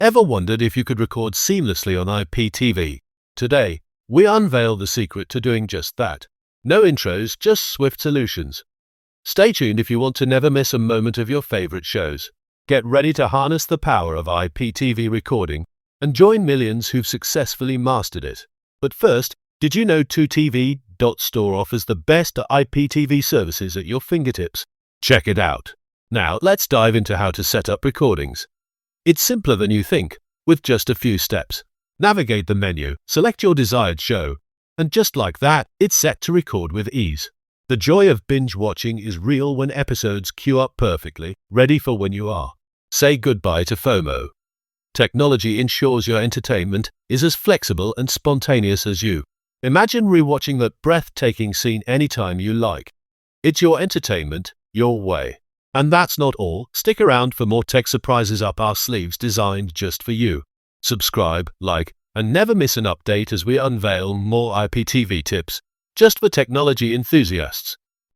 Ever wondered if you could record seamlessly on IPTV? Today, we unveil the secret to doing just that. No intros, just swift solutions. Stay tuned if you want to never miss a moment of your favorite shows. Get ready to harness the power of IPTV recording and join millions who've successfully mastered it. But first, did you know 2TV.store offers the best IPTV services at your fingertips? Check it out. Now, let's dive into how to set up recordings. It's simpler than you think, with just a few steps. Navigate the menu, select your desired show, and just like that, it's set to record with ease. The joy of binge watching is real when episodes queue up perfectly, ready for when you are. Say goodbye to FOMO. Technology ensures your entertainment is as flexible and spontaneous as you. Imagine rewatching that breathtaking scene anytime you like. It's your entertainment, your way. And that's not all. Stick around for more tech surprises up our sleeves designed just for you. Subscribe, like, and never miss an update as we unveil more IPTV tips just for technology enthusiasts.